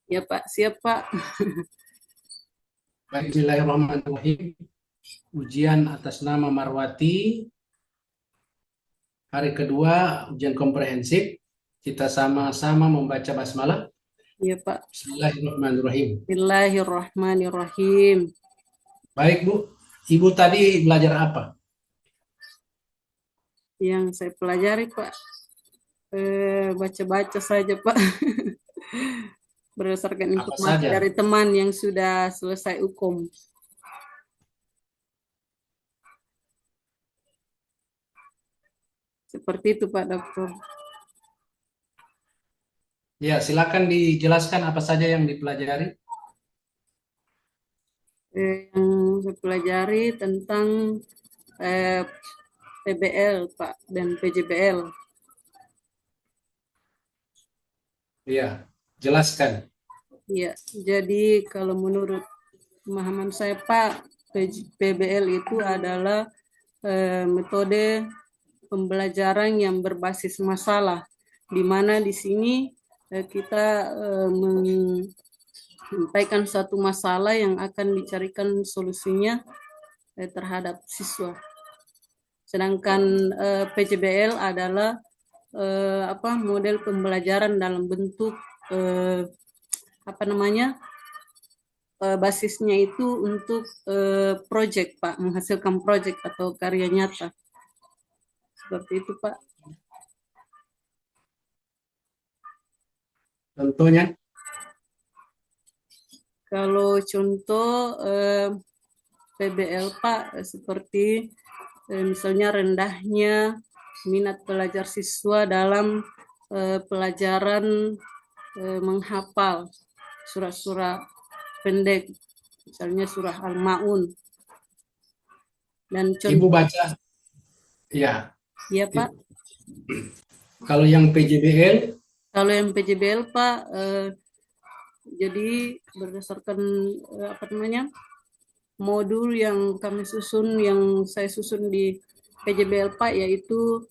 Ya Pak, siap Pak. Baik, bismillahirrahmanirrahim. Ujian atas nama Marwati, hari kedua ujian komprehensif. Kita sama-sama membaca basmalah. Ya Pak. Bismillahirrahmanirrahim. Bismillahirrahmanirrahim. Baik, Bu. Ibu tadi belajar apa? Yang saya pelajari Pak, baca-baca saja Pak. Berdasarkan Apa informasi saja? dari teman yang sudah selesai hukum. Seperti itu Pak Dokter. Ya, silakan dijelaskan apa saja yang dipelajari. Yang saya pelajari tentang eh, PBL Pak dan PJBL. Ya, jelaskan. Ya, jadi kalau menurut pemahaman saya Pak, PBL itu adalah metode pembelajaran yang berbasis masalah, di mana di sini kita menyampaikan suatu masalah yang akan dicarikan solusinya terhadap siswa. Sedangkan PJBL adalah model pembelajaran dalam bentuk apa namanya basisnya itu untuk project Pak, menghasilkan project atau karya nyata. Seperti itu Pak. Contohnya, Kalau contoh PBL Pak, seperti misalnya rendahnya minat pelajar siswa dalam pelajaran menghafal surah-surah pendek, misalnya surah Al-Ma'un. Dan Ibu contoh, baca. Ya, ya Pak, kalau yang PJBL, kalau yang PJBL Pak, jadi berdasarkan apa namanya modul yang kami susun, yang saya susun di PJBL Pak, yaitu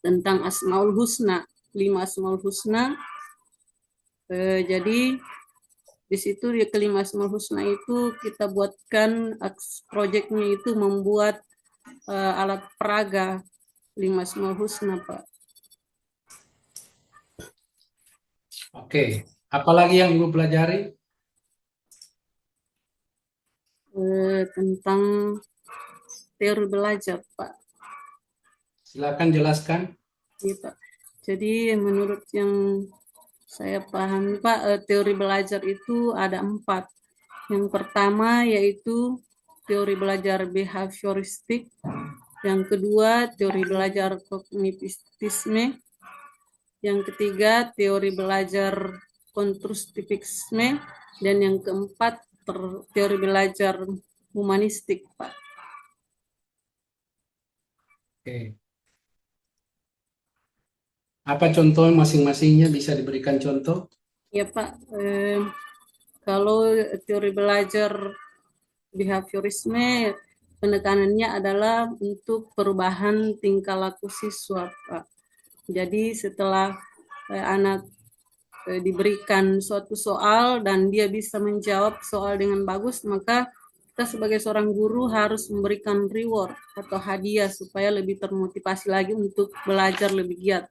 tentang Asmaul Husna, 5 Asmaul Husna. Jadi di situ di kelima Asmaul Husna itu kita buatkan proyeknya itu membuat alat peraga 5 Asmaul Husna Pak. oke. Apalagi yang Ibu pelajari? Tentang teori belajar Pak. Silakan jelaskan. Iya, Pak. Jadi menurut yang saya pahami Pak, teori belajar itu ada 4. Yang pertama yaitu teori belajar behavioristik, yang kedua teori belajar kognitivisme, yang ketiga teori belajar konstruktivisme, dan yang keempat teori belajar humanistik Pak. Oke. Apa contoh masing-masingnya bisa diberikan contoh? Ya Pak, kalau teori belajar behaviorisme penekanannya adalah untuk perubahan tingkah laku siswa, Pak. Jadi setelah anak diberikan suatu soal dan dia bisa menjawab soal dengan bagus, maka kita sebagai seorang guru harus memberikan reward atau hadiah supaya lebih termotivasi lagi untuk belajar lebih giat.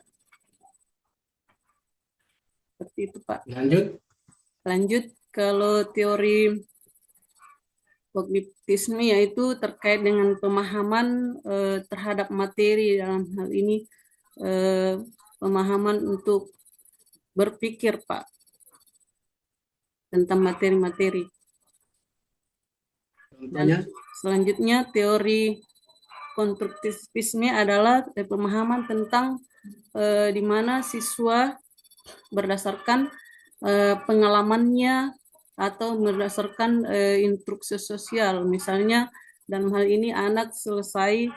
Seperti itu, Pak. Lanjut. Lanjut, kalau teori kognitisme yaitu terkait dengan pemahaman terhadap materi, dalam hal ini pemahaman untuk berpikir Pak tentang materi-materi. Dan Contohnya, selanjutnya teori konstruktivisme adalah pemahaman tentang di mana siswa berdasarkan pengalamannya atau berdasarkan instruksi sosial. Misalnya dalam hal ini anak selesai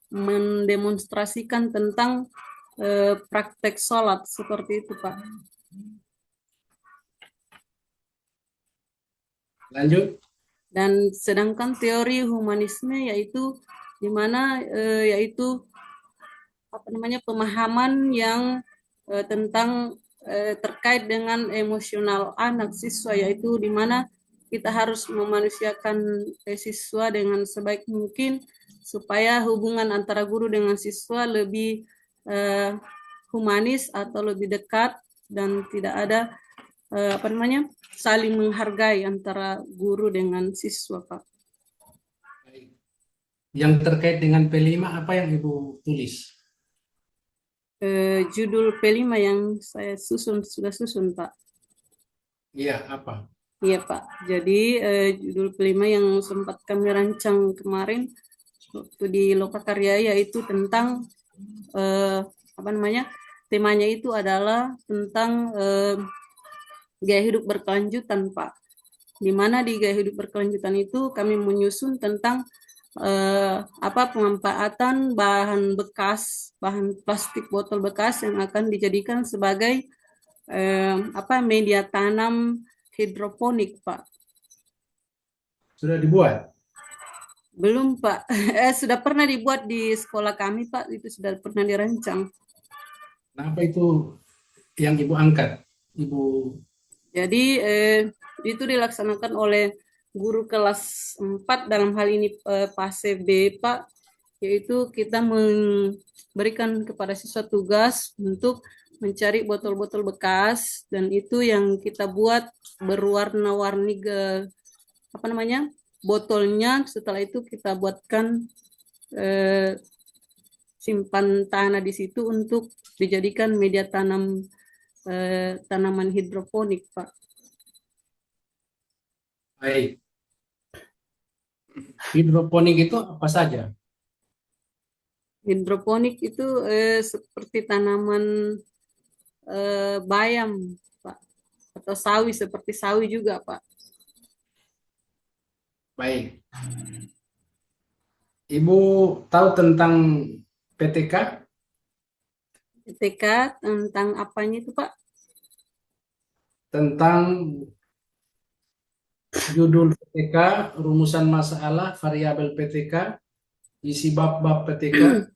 mendemonstrasikan tentang praktek sholat, seperti itu Pak. lanjut. Dan sedangkan teori humanisme yaitu di mana yaitu apa namanya pemahaman yang tentang terkait dengan emosional anak siswa, yaitu di mana kita harus memanusiakan siswa dengan sebaik mungkin supaya hubungan antara guru dengan siswa lebih humanis atau lebih dekat dan tidak ada saling menghargai antara guru dengan siswa, Pak. Yang terkait dengan P5 apa yang Ibu tulis? Judul P5 yang saya sudah susun, Pak. Iya, apa? Iya, Pak. Jadi judul P5 yang sempat kami rancang kemarin waktu di Lokakarya yaitu tentang temanya itu adalah tentang gaya hidup berkelanjutan, Pak. Di mana di gaya hidup berkelanjutan itu kami menyusun tentang pemanfaatan bahan bekas, bahan plastik botol bekas yang akan dijadikan sebagai media tanam hidroponik, Pak. Sudah dibuat? Belum, Pak. Sudah pernah dibuat di sekolah kami, Pak. Itu sudah pernah dirancang. Nah, apa itu yang Ibu angkat? Ibu Jadi itu dilaksanakan oleh guru kelas 4 dalam hal ini fase B, Pak, yaitu kita memberikan kepada siswa tugas untuk mencari botol-botol bekas dan itu yang kita buat berwarna-warni botolnya. Setelah itu kita buatkan simpan tanah di situ untuk dijadikan media tanam tanaman hidroponik, Pak. baik. Hidroponik itu apa saja? Hidroponik itu seperti tanaman bayam, Pak, atau sawi, seperti sawi juga, Pak. Baik. Ibu tahu tentang PTK? PTK tentang apanya itu, Pak? Tentang judul PTK, rumusan masalah, variabel PTK, isi bab-bab PTK.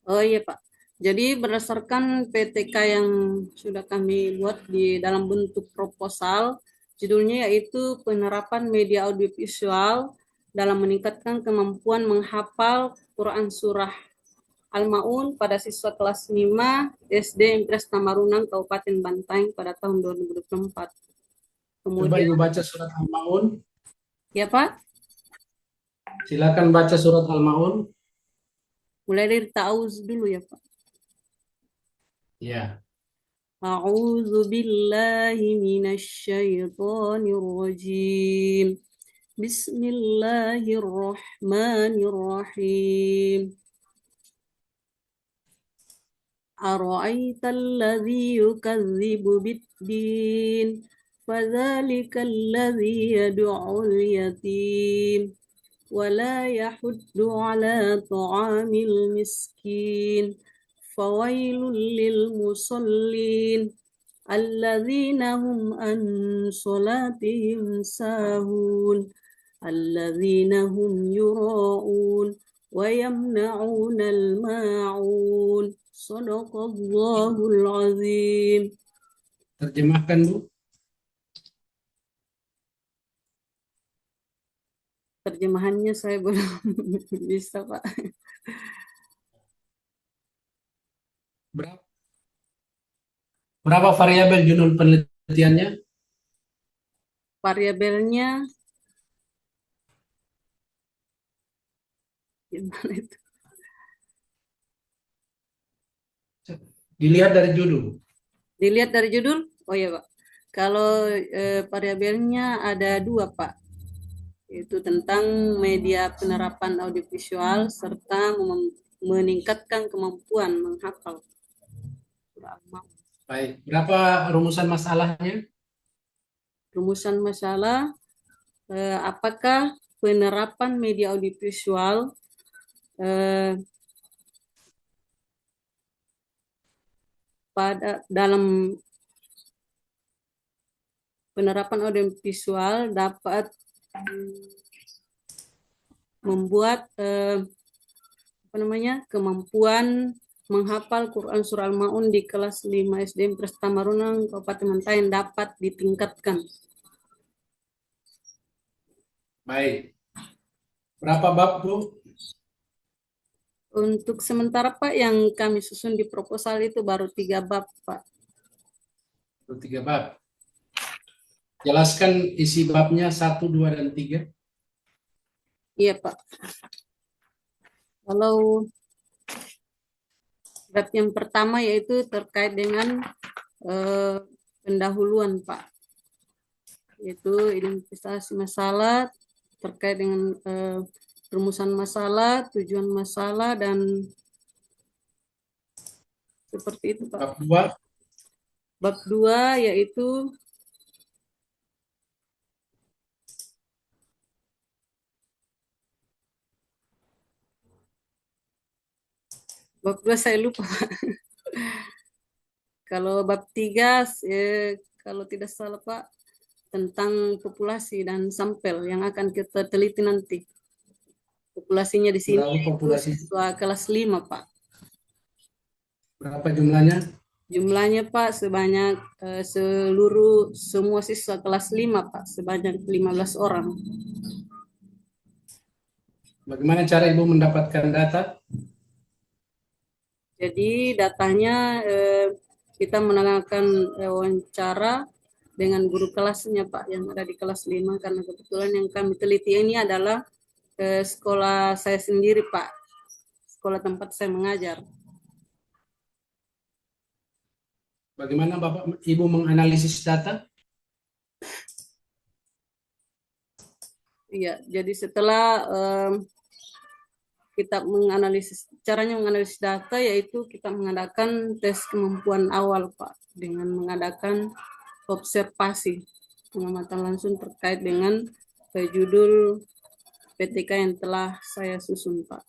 Oh iya, Pak. Jadi berdasarkan PTK yang sudah kami buat di dalam bentuk proposal, judulnya yaitu penerapan media audiovisual dalam meningkatkan kemampuan menghafal Quran Surah Al-Ma'un pada siswa kelas 5 SD MTS Tamarunang Kabupaten Bantaeng pada tahun 2024. Coba Kemudian, Ibu baca surat Al-Ma'un. ya Pak, Silakan baca surat Al-Ma'un. mulai dari ta'awuz dulu ya Pak. Ya. A'udzu billahi minasy syaithanir rajim. Bismillahirrahmanirrahim. أرأيت الذي يكذب بالدين فذلك الذي يدعو اليتيم ولا يحض على طعام المسكين فويل للمصلين الذين هم عن صلاتهم ساهون الذين هم يراءون ويمنعون الماعون صدق الله العظيم. Terjemahkan, Bu. Terjemahannya saya belum bisa, Pak. Berapa, berapa variabel judul penelitiannya? Variabelnya gimana itu? Dilihat dari judul. Dilihat dari judul? Oh ya, Pak. Kalau variabelnya ada dua, Pak. Itu tentang media penerapan audiovisual serta meningkatkan kemampuan menghafal. Baik. Berapa rumusan masalahnya? Rumusan masalah, apakah penerapan media audiovisual pada dalam penerapan audiovisual dapat membuat kemampuan menghafal Quran Surah Al-Ma'un di kelas 5 SDN Prestamarunang, Kabupaten Mantayan dapat ditingkatkan. Baik. Berapa bab, Bu? Untuk sementara Pak, yang kami susun di proposal itu baru 3 bab Pak. 3 bab. Jelaskan isi babnya 1, 2, dan 3. Iya Pak. Kalau bab yang pertama yaitu terkait dengan pendahuluan Pak, yaitu identifikasi masalah terkait dengan rumusan masalah, tujuan masalah, dan seperti itu Pak. Bab 2. Bab 2 yaitu bab 2 saya lupa Pak. Kalau bab 3 kalau tidak salah Pak, tentang populasi dan sampel yang akan kita teliti nanti. Populasinya di sini Berapa yaitu populasi? siswa kelas 5 Pak. Berapa jumlahnya? Jumlahnya Pak sebanyak seluruh semua siswa kelas 5 Pak, sebanyak 15 orang. Bagaimana cara Ibu mendapatkan data? Jadi datanya kita menanyakan wawancara dengan guru kelasnya Pak yang ada di kelas 5, karena kebetulan yang kami teliti ini adalah sekolah saya sendiri Pak, sekolah tempat saya mengajar. Bagaimana Bapak Ibu menganalisis data? Iya, jadi setelah kita menganalisis, caranya menganalisis data yaitu kita mengadakan tes kemampuan awal Pak, dengan mengadakan observasi pengamatan langsung terkait dengan judul PTK yang telah saya susun Pak.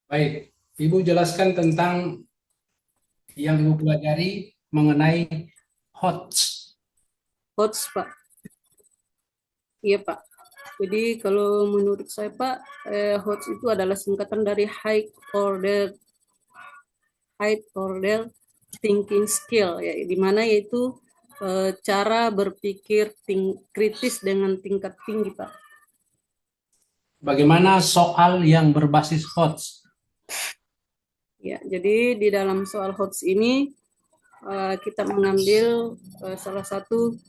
Baik, Ibu jelaskan tentang yang Ibu pelajari mengenai HOTS. HOTS Pak. Iya Pak. Jadi kalau menurut saya Pak, HOTS itu adalah singkatan dari High Order Thinking Skill, ya, di mana yaitu cara berpikir kritis dengan tingkat tinggi Pak. Bagaimana soal yang berbasis HOTS? Ya, jadi di dalam soal HOTS ini kita mengambil salah satu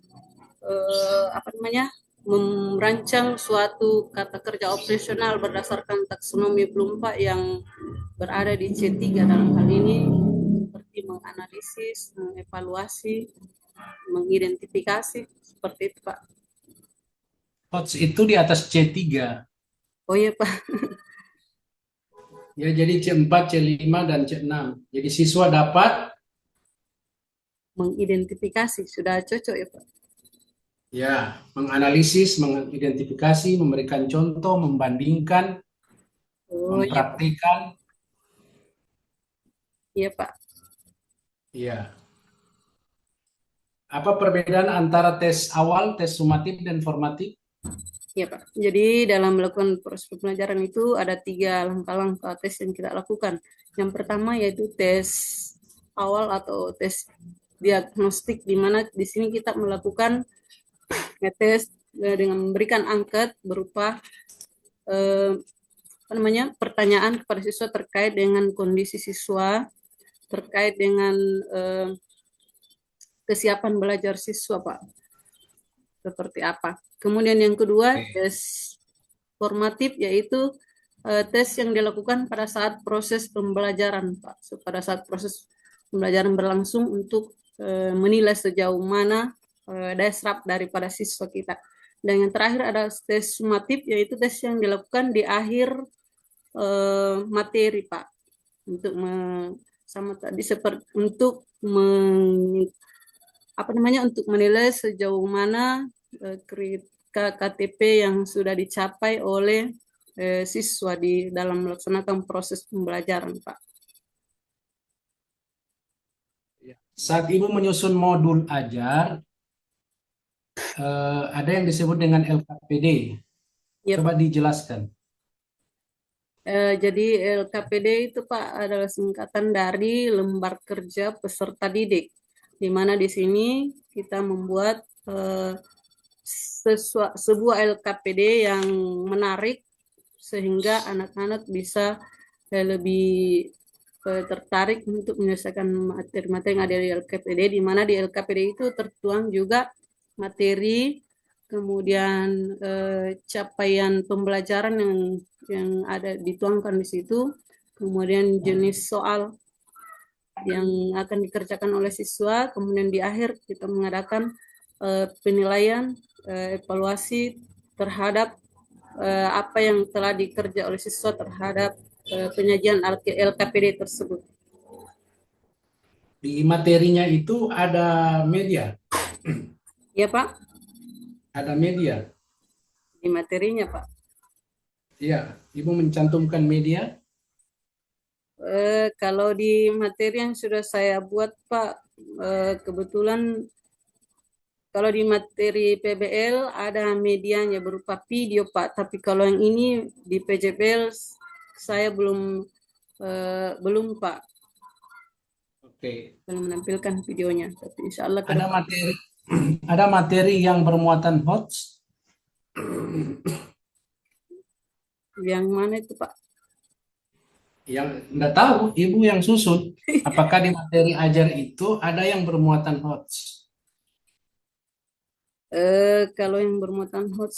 merancang suatu kata kerja operasional berdasarkan taksonomi Bloom Pak yang berada di C3 dalam hal ini, seperti menganalisis, mengevaluasi, mengidentifikasi, seperti itu Pak. HOTS itu di atas C3. Oh iya Pak. Ya, jadi C4, C5, dan C6. Jadi siswa dapat Mengidentifikasi, sudah cocok ya Pak? ya menganalisis, mengidentifikasi, memberikan contoh, membandingkan, Oh iya Pak. mempraktikkan. Iya Pak. Ya. Apa perbedaan antara tes awal, tes sumatif, dan formatif? Iya Pak. Jadi dalam melakukan proses pembelajaran itu ada 3 langkah-langkah tes yang kita lakukan. Yang pertama yaitu tes awal atau tes diagnostik, di mana di sini kita melakukan tes dengan memberikan angket berupa pertanyaan kepada siswa terkait dengan kondisi siswa, terkait dengan kesiapan belajar siswa Pak, seperti apa. Kemudian yang kedua, tes formatif, yaitu tes yang dilakukan pada saat proses pembelajaran Pak, pada saat proses pembelajaran berlangsung untuk menilai sejauh mana daya serap daripada siswa kita. Dan yang terakhir ada tes sumatif, yaitu tes yang dilakukan di akhir materi Pak, untuk sama tadi seperti untuk untuk menilai sejauh mana KTP yang sudah dicapai oleh siswa di dalam melaksanakan proses pembelajaran Pak. Saat Ibu menyusun modul ajar, ada yang disebut dengan LKPD. Ya, Coba Pak. dijelaskan. Jadi LKPD itu Pak adalah singkatan dari Lembar Kerja Peserta Didik, di mana di sini kita membuat sebuah LKPD yang menarik sehingga anak-anak bisa lebih tertarik untuk menyelesaikan materi-materi yang ada di LKPD, di mana di LKPD itu tertuang juga materi, kemudian capaian pembelajaran yang ada dituangkan di situ, kemudian jenis soal yang akan dikerjakan oleh siswa, kemudian di akhir kita mengadakan penilaian, evaluasi terhadap apa yang telah dikerja oleh siswa terhadap penyajian LKPD tersebut. Di materinya itu ada media, Ya Pak, ada media. di materinya Pak. Iya, Ibu mencantumkan media. Kalau di materi yang sudah saya buat Pak, kebetulan kalau di materi PBL ada medianya berupa video Pak, tapi kalau yang ini di PJBL saya belum Pak, Oke. belum menampilkan videonya. Tapi insya Allah ke Ada depan. materi, ada materi yang bermuatan hoax. Yang mana itu Pak? Yang nggak tahu, Ibu yang susun. Apakah di materi ajar itu ada yang bermuatan hoax? Kalau yang bermuatan hoax,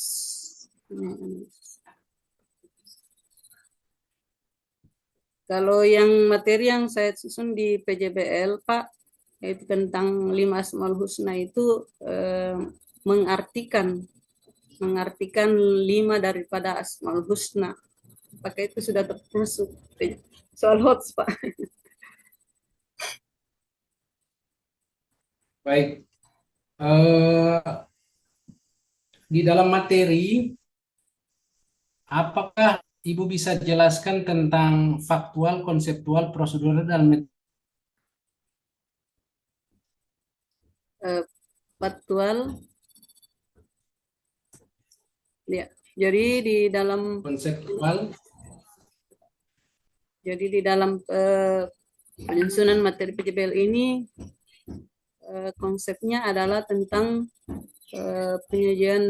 kalau yang materi yang saya susun di PJBL Pak, yaitu tentang 5 Asmaul Husna itu mengartikan mengartikan 5 daripada Asmaul Husna. Apakah itu sudah termasuk soal hoax Pak? Baik. Eh, di dalam materi, apakah Ibu bisa jelaskan tentang faktual, konseptual, prosedural, dan metode Faktual, ya. Jadi di dalam konseptual? penyusunan materi PJBL ini konsepnya adalah tentang penyajian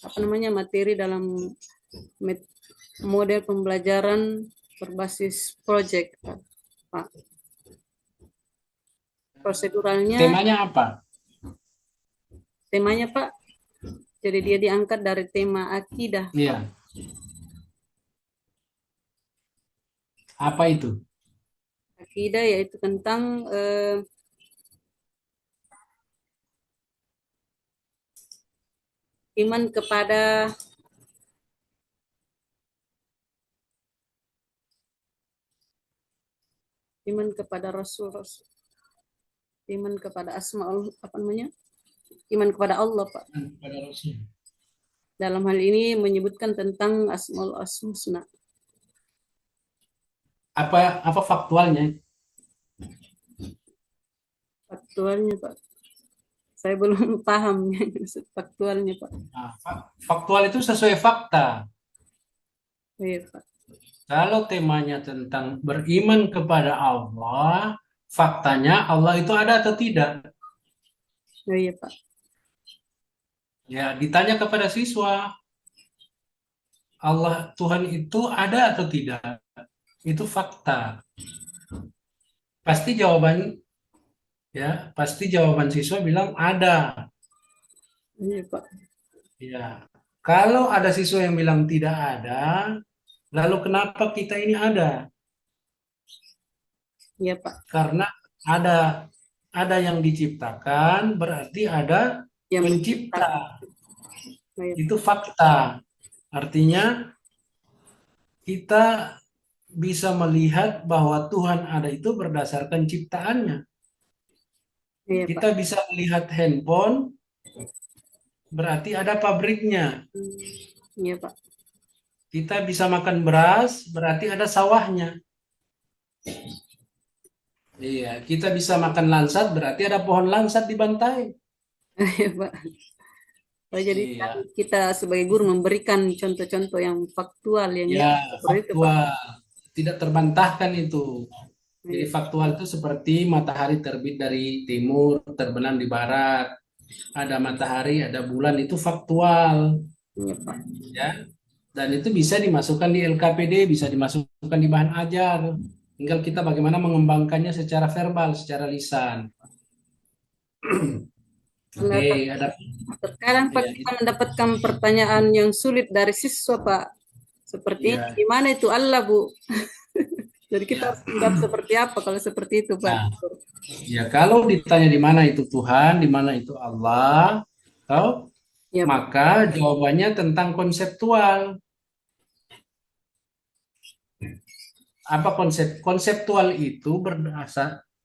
apa namanya materi dalam model pembelajaran berbasis project Pak. Proseduralnya Temanya apa? temanya Pak, jadi dia diangkat dari tema akidah Pak. Iya. Apa itu? Akidah yaitu tentang iman kepada Rasul, iman kepada asmaul apa namanya, iman kepada Allah Pak. Pada Rasul. Dalam hal ini menyebutkan tentang asmaul husna. Apa faktualnya? Faktualnya Pak, saya belum paham faktualnya Pak. Nah, faktual itu sesuai fakta. Iya Pak. Kalau temanya tentang beriman kepada Allah, faktanya Allah itu ada atau tidak? Oh, iya Pak. Ya, ditanya kepada siswa, Allah Tuhan itu ada atau tidak? Itu fakta. Pasti jawaban pasti jawaban siswa bilang ada. Iya Pak. Ya. Kalau ada siswa yang bilang tidak ada, lalu kenapa kita ini ada? Iya Pak. Karena ada yang diciptakan, berarti ada Yang menciptakan. pencipta. Oh, iya Pak. Itu fakta. Artinya kita bisa melihat bahwa Tuhan ada itu berdasarkan ciptaannya. Iya Pak. Kita bisa melihat handphone, berarti ada pabriknya. Iya Pak. Kita bisa makan beras, berarti ada sawahnya. Iya, kita bisa makan lansat, berarti ada pohon lansat di bantai. Iya Pak. Oh, jadi kan Iya, kita sebagai guru memberikan contoh-contoh yang faktual yang ya nyata seperti itu, Pak. faktual, tidak terbantahkan itu. Jadi Iya, faktual itu seperti matahari terbit dari timur, terbenam di barat. Ada matahari, ada bulan, itu faktual, iya, Pak. ya. Dan itu bisa dimasukkan di LKPD, bisa dimasukkan di bahan ajar. Tinggal kita bagaimana mengembangkannya secara verbal, secara lisan. Nah, Oke, ada terkadang Pak ya, kita mendapatkan pertanyaan yang sulit dari siswa, Pak. Seperti ini, ya, di mana itu Allah, Bu? Jadi kita ya. harus menjawab seperti apa kalau seperti itu, Pak? Nah, ya kalau ditanya di mana itu Tuhan, di mana itu Allah, tahu, Ya, Pak. maka jawabannya tentang konseptual. Apa konsep? Konseptual itu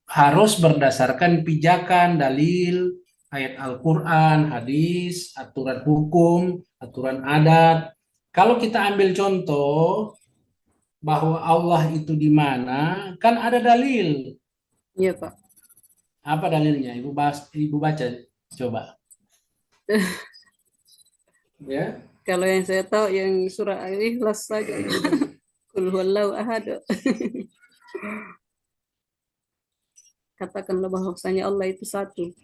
harus berdasarkan pijakan, dalil, ayat Al-Quran, hadis, aturan hukum, aturan adat. Kalau kita ambil contoh bahwa Allah itu di mana, kan ada dalil. Iya, Pak. Apa dalilnya? Ibu baca, coba. Ya, Kalau yang saya tahu yang surah Al-Ikhlas saja. Qul huwallahu ahad. Katakanlah bahwasanya Allah itu satu.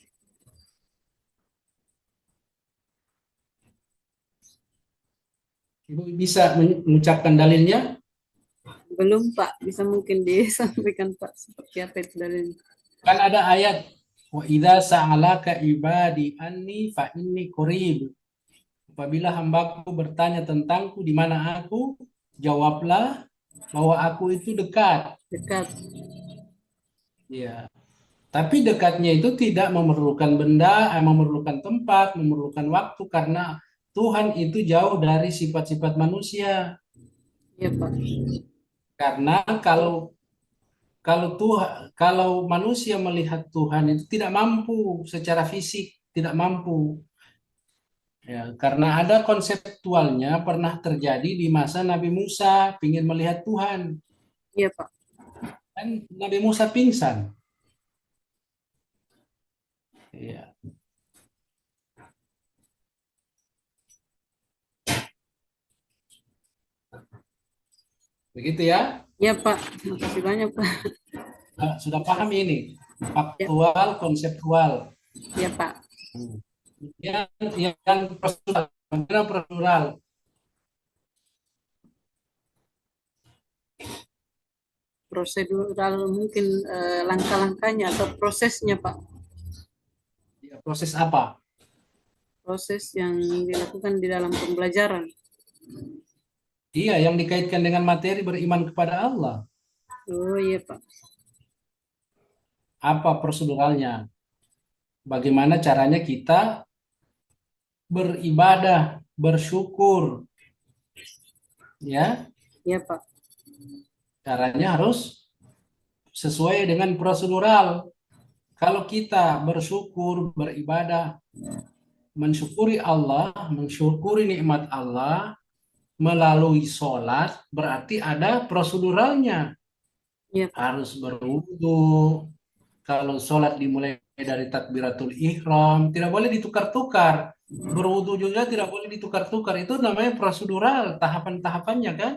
Ibu bisa mengucapkan dalilnya. Belum, Pak. Bisa mungkin disampaikan, Pak. Seperti apa itu dari Kan ada ayat wa idza sa'alaka ibadi anni fa inni qarib. Apabila hambaku bertanya tentangku di mana aku, jawablah bahwa aku itu dekat. dekat. Ya, tapi dekatnya itu tidak memerlukan benda, memerlukan tempat, memerlukan waktu karena Tuhan itu jauh dari sifat-sifat manusia. Iya, Pak. Karena kalau kalau Tuhan, kalau manusia melihat Tuhan itu tidak mampu secara fisik, tidak mampu. Ya, karena ada konseptualnya pernah terjadi di masa Nabi Musa ingin melihat Tuhan. Iya, Pak. Kan Nabi Musa pingsan. Ya, begitu ya. Iya, Pak. Makasih banyak, Pak. Sudah paham ini. Ya, Faktual, konseptual. iya, Pak. Yang prosedural. Bagaimana prosedural? Prosedural mungkin langkah-langkahnya atau prosesnya, Pak. Ya, proses apa? Proses yang dilakukan di dalam pembelajaran. Iya, yang dikaitkan dengan materi beriman kepada Allah. Oh, iya, Pak. Apa proseduralnya? Bagaimana caranya kita beribadah, bersyukur, ya? Iya, Pak. Caranya harus sesuai dengan prosedural. Kalau kita bersyukur, beribadah, mensyukuri Allah, mensyukuri nikmat Allah melalui sholat, berarti ada proseduralnya. Iya, Pak. Harus berwudu. Kalau sholat dimulai dari takbiratul ihram, tidak boleh ditukar-tukar. Berwudu juga tidak boleh ditukar-tukar. Itu namanya prosedural, tahapan-tahapannya kan?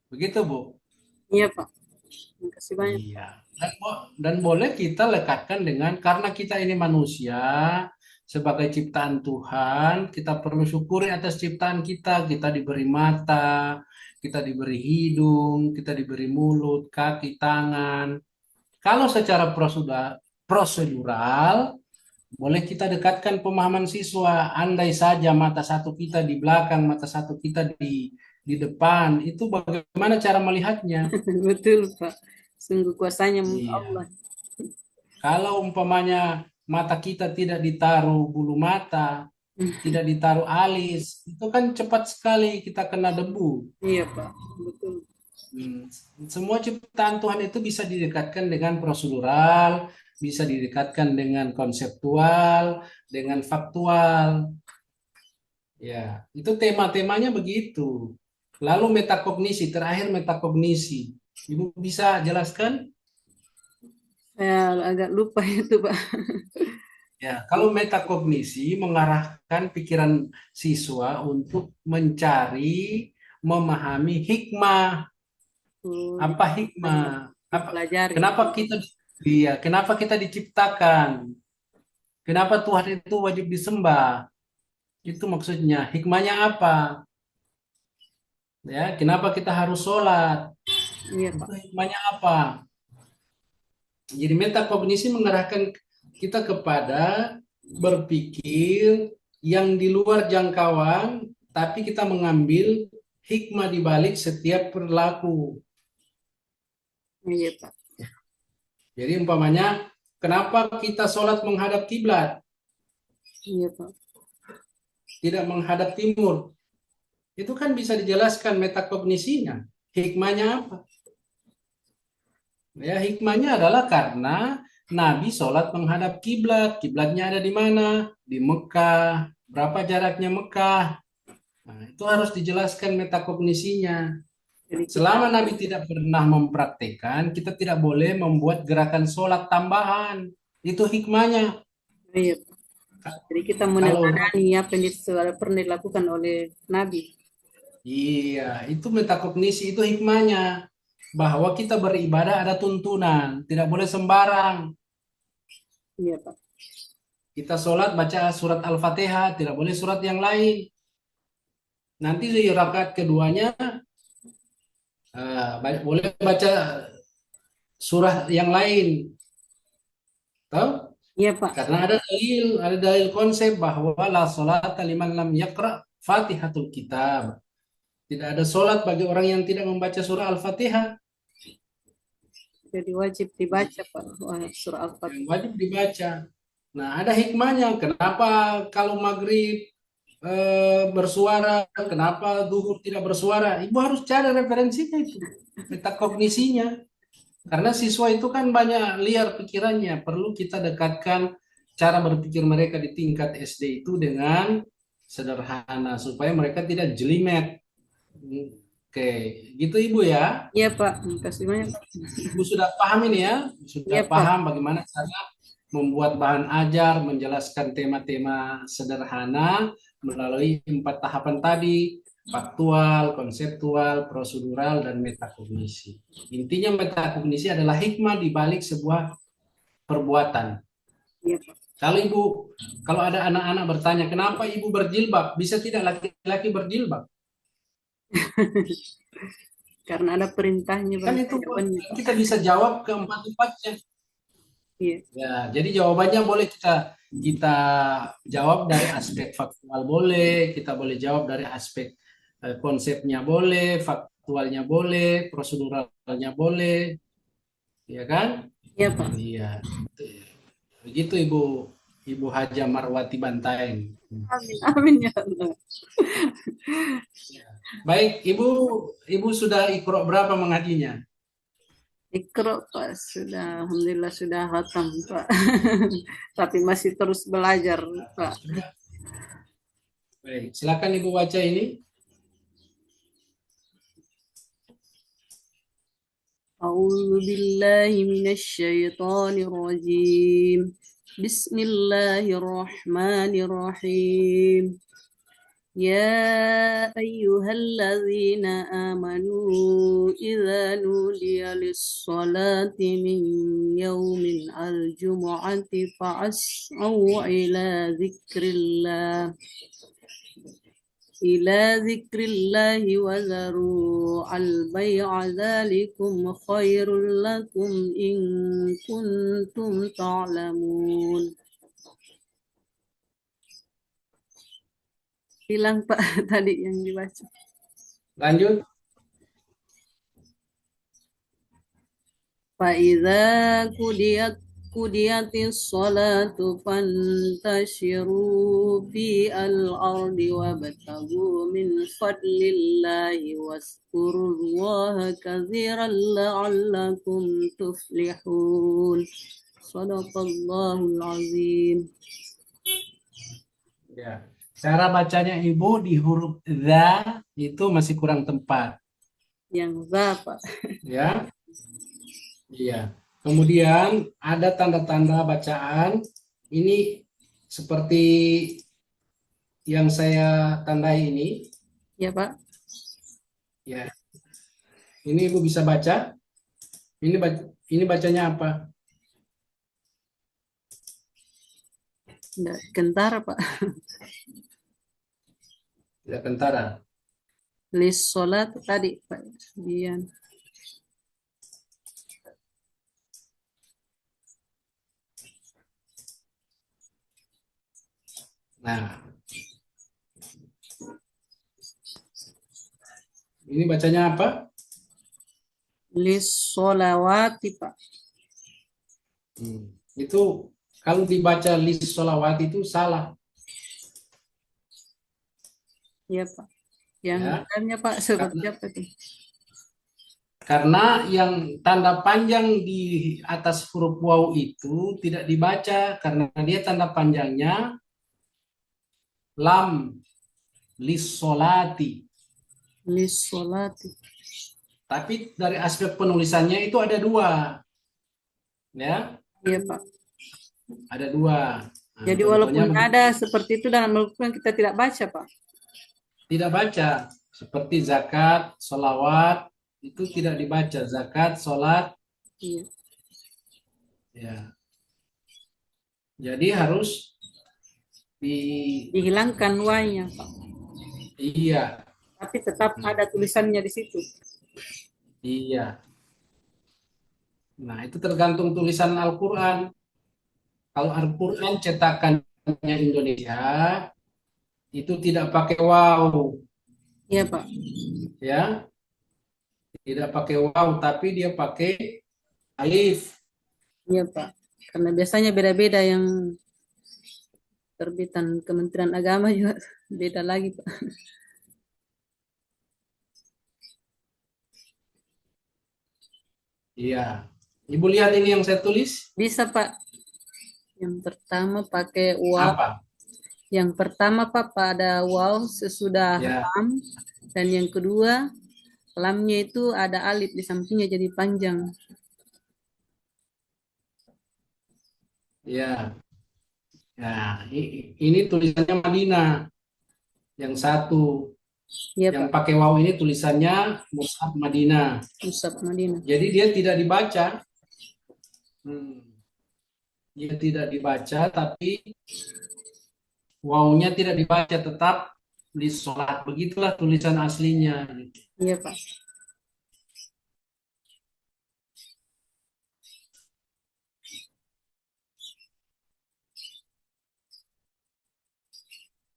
Begitu, Bu. Iya, Pak. Makasih banyak. Iya. Dan boleh kita lekatkan dengan karena kita ini manusia sebagai ciptaan Tuhan, kita perlu syukuri atas ciptaan kita. Kita diberi mata, kita diberi hidung, kita diberi mulut, kaki, tangan. Kalau secara prosedural, boleh kita dekatkan pemahaman siswa. Andai saja mata satu kita di belakang, mata satu kita di depan, itu bagaimana cara melihatnya? Betul, Pak. Sungguh kuasanya Iya. Allah. Kalau umpamanya mata kita tidak ditaruh bulu mata, tidak ditaruh alis, itu kan cepat sekali kita kena debu. Iya, Pak. Betul. Hmm, Semua ciptaan Tuhan itu bisa didekatkan dengan prosedural, bisa didekatkan dengan konseptual, dengan faktual. Ya, itu tema-temanya begitu. Lalu metakognisi, terakhir metakognisi. Ibu bisa jelaskan? Saya agak lupa itu, Pak. Ya, kalau metakognisi mengarahkan pikiran siswa untuk mencari, memahami hikmah. Oh, Apa hikmah? Apa, dipelajari. kenapa kita diciptakan? Kenapa Tuhan itu wajib disembah? Itu maksudnya. Hikmahnya apa? Ya, kenapa kita harus sholat? Iya, Itu Pak. hikmahnya apa? Jadi metakognisi mengarahkan kita kepada berpikir yang di luar jangkauan, tapi kita mengambil hikmah di balik setiap perilaku. Iya, Pak. Jadi umpamanya, kenapa kita sholat menghadap kiblat, Iya, Pak. tidak menghadap timur? Itu kan bisa dijelaskan metakognisinya. Hikmahnya apa? Ya, hikmahnya adalah karena Nabi sholat menghadap kiblat. Kiblatnya ada di mana? Di Mekah. Berapa jaraknya Mekah? Nah, itu harus dijelaskan metakognisinya. Jadi kita, Selama Nabi tidak pernah mempraktekkan, kita tidak boleh membuat gerakan sholat tambahan. Itu hikmahnya. iya, Pak. Jadi kita Kalau meneladani apa yang pernah dilakukan oleh Nabi. iya, itu metakognisi, itu hikmahnya. Bahwa kita beribadah ada tuntunan, tidak boleh sembarang. Iya, Pak. Kita sholat baca surat Al-Fatihah, tidak boleh surat yang lain. Nanti di rakaat keduanya boleh baca surah yang lain. Tahu? Iya, Pak. Karena ada dalil konsep bahwa la sholata liman lam yaqra Fatihatul Kitab. Tidak ada sholat bagi orang yang tidak membaca surah Al-Fatihah. Jadi wajib dibaca, Pak. Surah Yang Al-Fatihah. wajib dibaca. Nah, ada hikmahnya. Kenapa kalau maghrib bersuara, kenapa duhur tidak bersuara? Ibu harus cari referensinya itu, metakognisinya. Karena siswa itu kan banyak liar pikirannya. Perlu kita dekatkan cara berpikir mereka di tingkat SD itu dengan sederhana supaya mereka tidak jelimet. Oke, gitu Ibu ya. Iya, Pak. Makasih banyak. Ibu sudah paham ini ya, sudah Iya, Pak. paham bagaimana cara membuat bahan ajar, menjelaskan tema-tema sederhana melalui 4 tahapan tadi, faktual, konseptual, prosedural, dan metakognisi. Intinya metakognisi adalah hikmah di balik sebuah perbuatan. Iya, Pak. Kalau ibu, kalau ada anak-anak bertanya, kenapa ibu berjilbab? Bisa tidak laki-laki berjilbab? Karena ada perintahnya, Kan Bang. itu Jawabannya, Pak. kita bisa jawab keempat-empatnya. Iya. Ya, jadi jawabannya boleh kita kita jawab dari aspek faktual boleh, kita boleh jawab dari aspek konsepnya boleh, faktualnya boleh, proseduralnya boleh, ya kan? Iya, Pak. Iya, begitu Ibu Ibu Haja Marwati Bantaeng. Amin. Amin ya Allah. Baik, Ibu sudah ikro berapa mengajinya? Ikro, Pak. Sudah. Alhamdulillah sudah hatam, Pak. Tapi masih terus belajar, Pak. Baik, silakan Ibu baca ini. أعوذ بالله من الشيطان الرجيم بسم الله الرحمن الرحيم يا أيها الذين آمنوا إذا نودي للصلاة من يوم الجمعة فاسعوا إلى ذكر الله وذروا البيع ذلكم خير لكم إن كنتم تعلمون. Hilang Pak tadi yang dibaca. Lanjut. فإذا قضيت الصلاة فانتشروا في الأرض وابتغوا من فضل الله واذكروا الله كثيرا لعلكم تفلحون. صدق الله العظيم. Ya. Cara bacanya Ibu di huruf za itu masih kurang tepat. Yang za, Pak. Ya. Iya. Kemudian ada tanda-tanda bacaan. Ini seperti yang saya tandai ini, Ya, Pak. ya. Ini Ibu bisa baca. Ini bacanya apa? Enggak kentara, Pak. Tidak kentara. Lis sholat tadi, Pak. Dian. Nah, ini bacanya apa? Lis sholawati, Pak. Itu kalau dibaca lis sholawat itu salah, Ya, Pak. Yang ya. benarnya, Pak, seperti Karena apa tuh? karena yang tanda panjang di atas huruf waw itu tidak dibaca karena dia tanda panjangnya lam lis sholati. Lis sholati. Tapi dari aspek penulisannya itu ada dua, ya, Iya, Pak. ada dua. Nah, Jadi contohnya walaupun begitu. ada seperti itu dalam Al-Quran kita tidak baca, Pak. Tidak baca seperti zakat, sholawat itu tidak dibaca zakat, sholat, Iya. ya. Jadi harus di Dihilangkan wanya, Pak. iya, Tapi tetap ada tulisannya di situ. iya. Nah, itu tergantung tulisan Al-Quran. Kalau Al-Quran cetakannya Indonesia itu tidak pakai waw, Iya, Pak. ya, tidak pakai waw, tapi dia pakai alif. Iya, Pak. Karena biasanya beda-beda yang terbitan Kementerian Agama juga beda lagi, Pak. Iya. Ibu lihat ini yang saya tulis Bisa, Pak. Yang pertama pakai waw. apa? Yang pertama, Pak, pada waw sesudah Ya, lam. Dan yang kedua, lamnya itu ada alif di sampingnya jadi panjang. ya. Nah, ini tulisannya Madinah. Yang satu, Iya, yang Pak. pakai waw ini tulisannya Mushaf Madinah. Musab Madinah. Jadi dia tidak dibaca. Hmm, dia tidak dibaca, tapi wawnya tidak dibaca, tetap di sholat. Begitulah tulisan aslinya. Iya, Pak.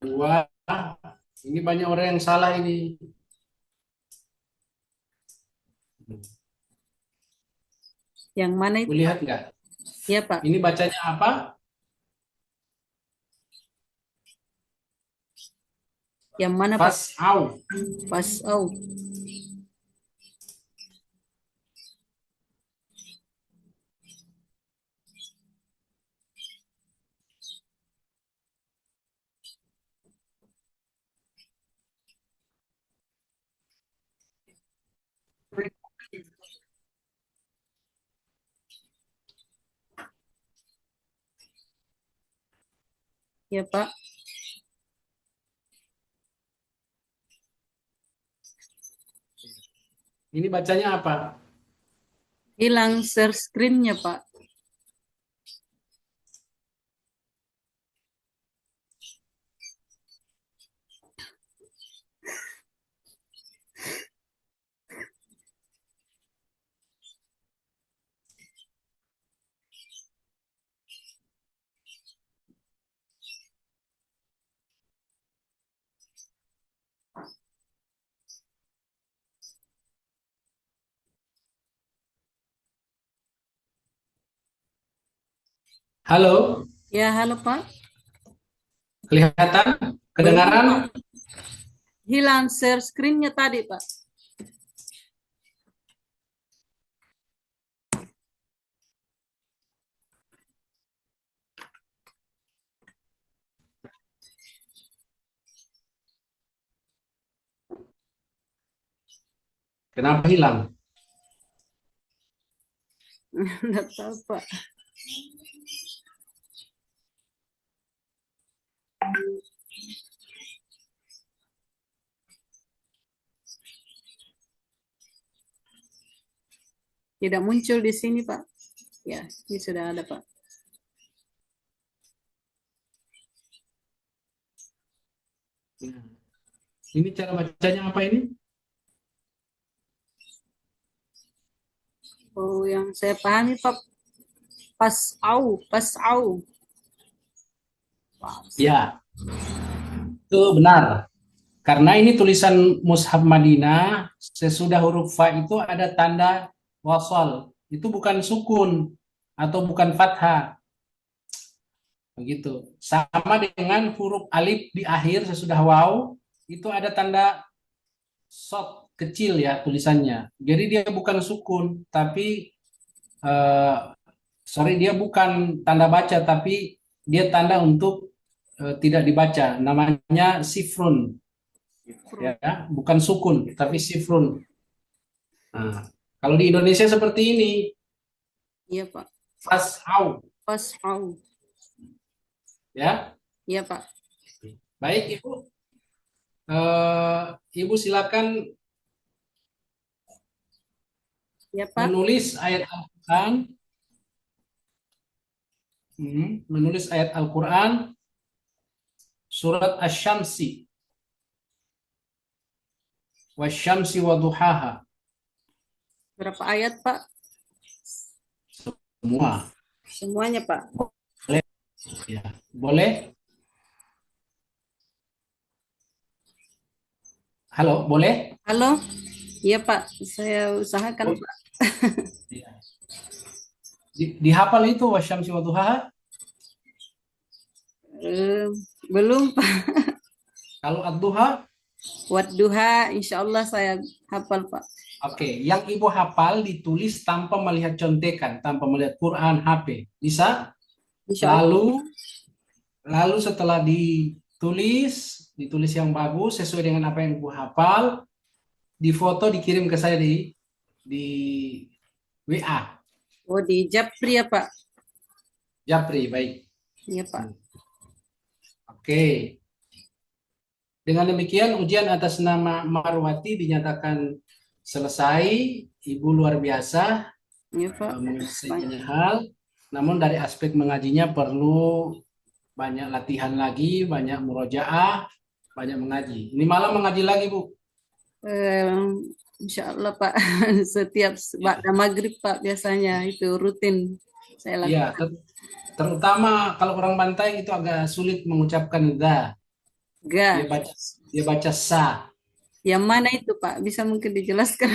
Dua, ini banyak orang yang salah ini. Yang mana Ibu itu, Pak? lihat nggak? Iya, Pak. Ini bacanya apa? Yang mana, Pak? Fas'au. Pas out. Iya, Pak. Ini bacanya apa? Hilang share screen-nya, Pak. Halo, Ya, halo, Pak. kelihatan? Belum, Kedengaran? Pak. Hilang share screen-nya tadi, Pak. Kenapa hilang? Enggak tahu, Pak. Tidak muncul di sini, Pak. Ya, ini sudah ada, Pak. Nah, ini cara bacanya apa ini? Oh, yang saya pahami, Pak, pas'au, pas'au. Ya, itu benar. Karena ini tulisan Mushaf Madinah, sesudah huruf fa itu ada tanda wasal. Itu bukan sukun atau bukan fathah. Begitu. Sama dengan huruf alif di akhir sesudah waw, itu ada tanda short kecil ya tulisannya. Jadi dia bukan sukun, tapi eh, sorry dia bukan tanda baca, tapi dia tanda untuk tidak dibaca. Namanya sifrun, ya, bukan sukun, tapi sifrun. Nah, kalau di Indonesia seperti ini, Iya, Pak. fasau, Pas'au. ya. Iya, Pak. Baik, Ibu. Ibu silakan Iya, Pak. menulis ayat Al-Quran, menulis ayat Al-Quran surat Asy-Syamsi, wasyamsi waduhaha, Berapa ayat, Pak? semua. Semuanya, Pak. Boleh, ya. Boleh? Halo, boleh? Halo? Iya, Pak. Saya usahakan, Oh, Pak. iya. Dihafal itu wasyamsi waduhaha? Eh, belum, Pak. Kalau ad-duha? Wadduha, insya Allah saya hafal, Pak. Oke, yang Ibu hafal ditulis tanpa melihat contekan, tanpa melihat Quran, HP. Bisa? Insya Allah. Lalu lalu setelah ditulis yang bagus sesuai dengan apa yang Ibu hafal, difoto dikirim ke saya di WA. Oh, di Japri ya, Pak? Japri, baik. Iya, Pak. Oke. Dengan demikian ujian atas nama Marwati dinyatakan selesai. Ibu luar biasa Iya, Pak. menguasai Baik. banyak hal. Namun dari aspek mengajinya perlu banyak latihan lagi, banyak murojaah, banyak mengaji. Ini malam mengaji lagi, Bu. Eh, insya Allah, Pak. Setiap Ya, Ba'da maghrib, Pak, biasanya itu rutin saya iya, lakukan. terutama kalau orang Bantai itu agak sulit mengucapkan za. Dia Ga. baca dia baca sa. Yang mana itu, Pak? Bisa mungkin dijelaskan?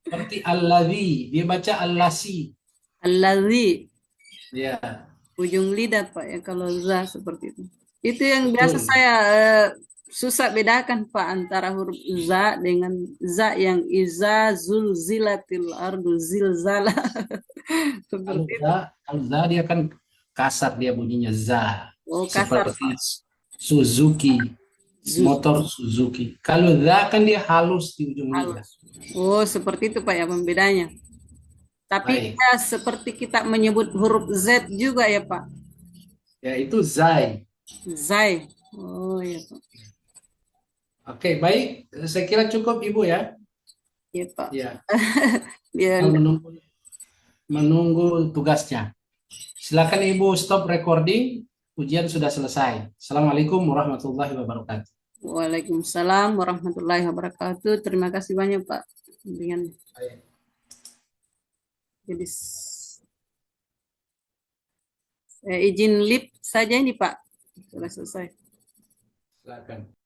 Seperti alladzi, dia baca allasi. Allazi. Ya, Ujung lidah, Pak, ya, kalau za seperti itu. Itu yang biasa betul. saya susah bedakan, Pak, antara huruf za dengan za yang iza zulzilatil ardu zilzala. Kalau Seperti itu. za, kalau za dia kan kasar dia bunyinya za. Oh, kasar, Seperti Pak. Suzuki, Zuz. motor Suzuki. Kalau za kan dia halus di ujung lidah. Halus. Oh, seperti itu, Pak, ya pembedanya. Tapi Baik, ya, seperti kita menyebut huruf Z juga ya, Pak. ya itu zai. Zai. Oh, ya, Pak. Oke, baik. Saya kira cukup Ibu ya. Ya, Pak. Ya, Ya, tinggal menunggu tugasnya. Silakan Ibu stop recording. Ujian sudah selesai. Assalamualaikum warahmatullahi wabarakatuh. Waalaikumsalam warahmatullahi wabarakatuh. Terima kasih banyak, Pak. Dengan Baik, jadi saya izin lip saja ini, Pak. Sudah selesai. silakan.